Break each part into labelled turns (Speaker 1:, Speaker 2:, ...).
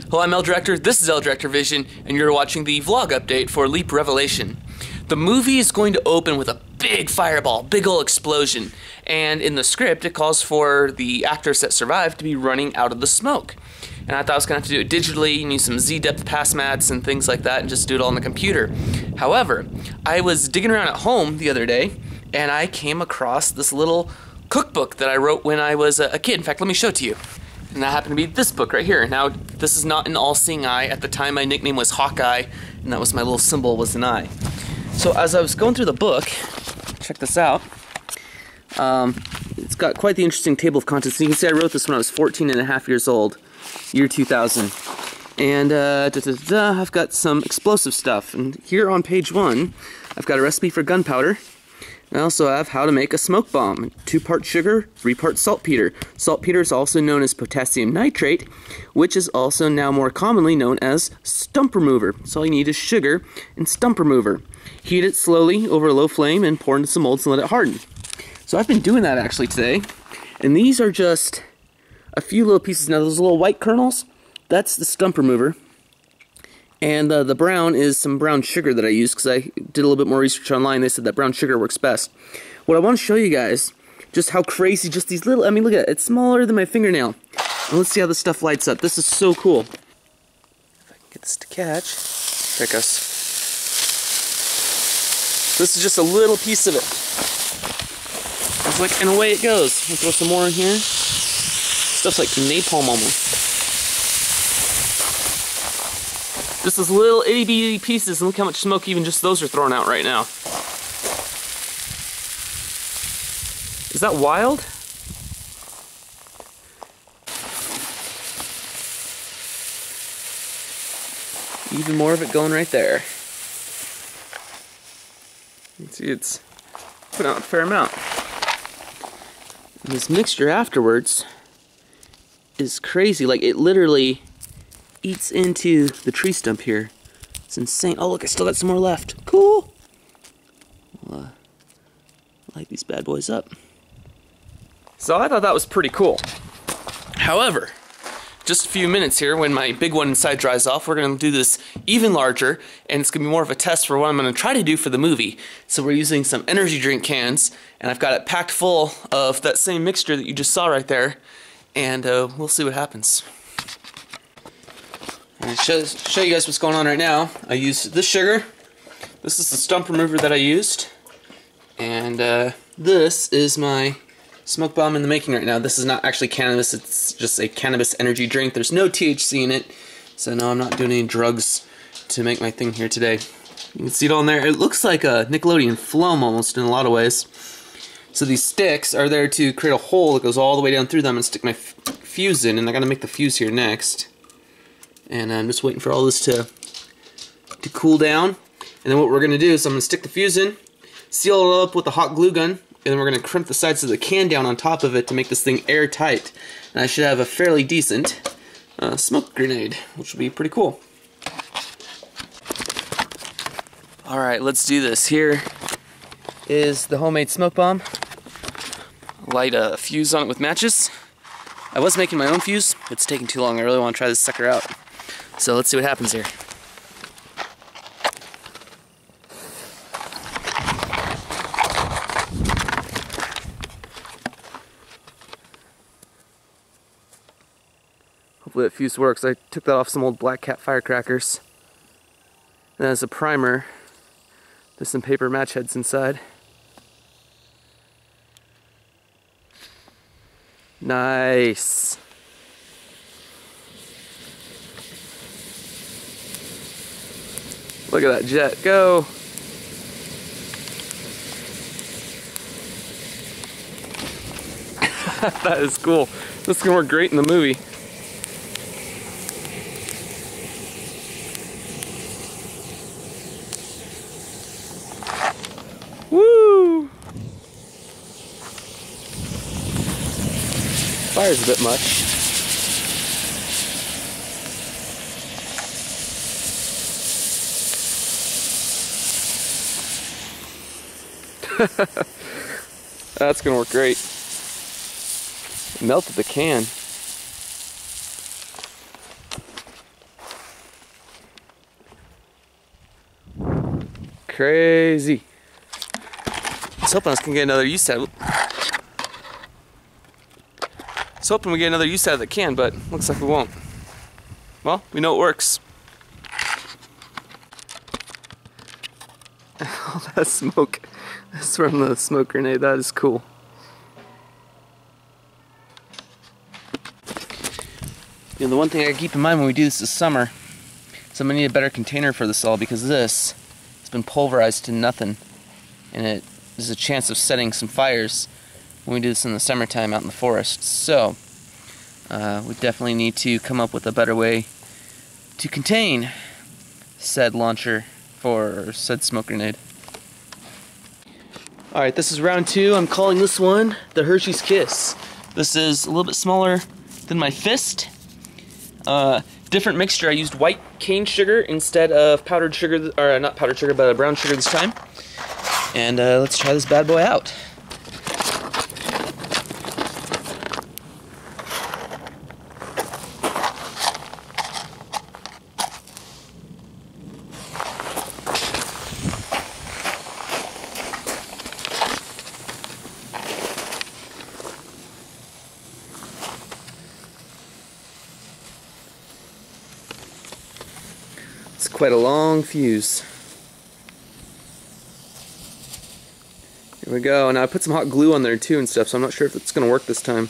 Speaker 1: Hello, I'm L-Director, this is L-Director Vision, and you're watching the vlog update for Leap Revelation. The movie is going to open with a big fireball, big ol' explosion, and in the script it calls for the actors that survive to be running out of the smoke. And I thought I was going to have to do it digitally, use some Z-depth pass mats and things like that, and just do it all on the computer. However, I was digging around at home the other day, and I came across this little cookbook that I wrote when I was a kid. In fact, let me show it to you. And that happened to be this book right here. Now, this is not an all-seeing eye. At the time, my nickname was Hawkeye, and that was my little symbol, was an eye. So as I was going through the book, check this out. It's got quite the interesting table of contents. You can see I wrote this when I was 14 and a half years old, year 2000. And I've got some explosive stuff. And here on page 1, I've got a recipe for gunpowder. I also have how to make a smoke bomb. 2-part sugar, 3-part saltpeter. Saltpeter is also known as potassium nitrate, which is also now more commonly known as stump remover. So all you need is sugar and stump remover. Heat it slowly over a low flame and pour into some molds and let it harden. So I've been doing that actually today. And these are just a few little pieces. Now those little white kernels, that's the stump remover. And the brown is some brown sugar that I used because I did a little bit more research online. They said that brown sugar works best. What I want to show you guys, just how crazy just these little, I mean look at it, it's smaller than my fingernail. And let's see how this stuff lights up. This is so cool. If I can get this to catch. There it goes. This is just a little piece of it. It's like, and away it goes. I'll throw some more in here. Stuff's like napalm almost. Just those little itty bitty pieces, and look how much smoke even just those are throwing out right now. Is that wild? Even more of it going right there. You can see it's putting out a fair amount. And this mixture afterwards is crazy. Like it literally eats into the tree stump here. It's insane. Oh look, I still got some more left. Cool. I'll light these bad boys up. So I thought that was pretty cool. However, just a few minutes here, when my big one inside dries off, we're going to do this even larger, and it's going to be more of a test for what I'm going to try to do for the movie. So we're using some energy drink cans, and I've got it packed full of that same mixture that you just saw right there, and we'll see what happens. I'll show you guys what's going on right now. I used this sugar. This is the stump remover that I used. And this is my smoke bomb in the making right now. This is not actually cannabis, it's just a cannabis energy drink. There's no THC in it, so no, I'm not doing any drugs to make my thing here today. You can see it on there. It looks like a Nickelodeon Floam almost in a lot of ways. So these sticks are there to create a hole that goes all the way down through them and stick my fuse in, and I gotta make the fuse here next. And I'm just waiting for all this to cool down. And then what we're gonna do is I'm gonna stick the fuse in, seal it up with a hot glue gun, and then we're going to crimp the sides of the can down on top of it to make this thing airtight. And I should have a fairly decent smoke grenade, which will be pretty cool. Alright, let's do this. Here is the homemade smoke bomb. Light a fuse on it with matches. I was making my own fuse. It's taking too long. I really want to try this sucker out. So let's see what happens here. Hopefully that fuse works. I took that off some old Black Cat firecrackers. And as a primer, there's some paper match heads inside. Nice. Look at that jet go. That is cool. This is gonna work great in the movie. Woo! Fire's a bit much. That's gonna work great. Melted the can. crazy. I was hoping I was gonna get another use out of it. I was hoping we get another use out of the can, but looks like we won't. Well, we know it works. All that smoke. That's from the smoke grenade. That is cool. You know, the one thing I gotta keep in mind when we do this summer is I'm gonna need a better container for this all, because this has been pulverized to nothing, and there's a chance of setting some fires when we do this in the summertime out in the forest. So we definitely need to come up with a better way to contain said launcher for said smoke grenade. Alright, this is round 2. I'm calling this one the Hershey's Kiss. This is a little bit smaller than my fist. Different mixture. I used white cane sugar instead of powdered sugar, or not powdered sugar, but brown sugar this time. And let's try this bad boy out. It's quite a long fuse. Here we go. Now I put some hot glue on there too and stuff, so I'm not sure if it's going to work this time.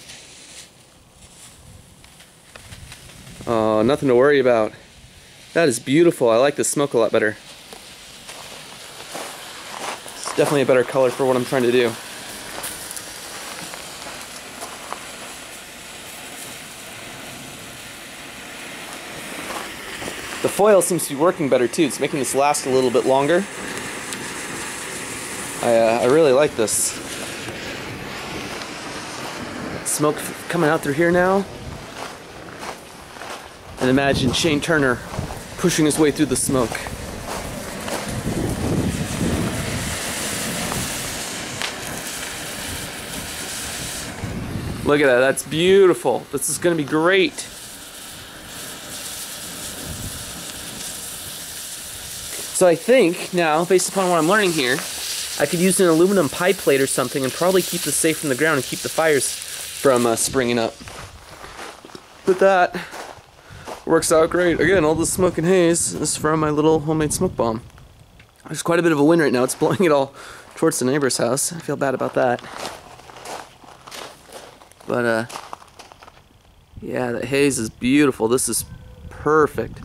Speaker 1: Oh, nothing to worry about. That is beautiful. I like the smoke a lot better. It's definitely a better color for what I'm trying to do. The foil seems to be working better too. It's making this last a little bit longer. I really like this. Smoke coming out through here now. And imagine Shane Turner pushing his way through the smoke. Look at that, that's beautiful. This is going to be great. So I think now, based upon what I'm learning here, I could use an aluminum pie plate or something and probably keep this safe from the ground and keep the fires from springing up. But that works out great. Again, all the smoke and haze is from my little homemade smoke bomb. There's quite a bit of a wind right now. It's blowing it all towards the neighbor's house. I feel bad about that. But yeah, the haze is beautiful. This is perfect.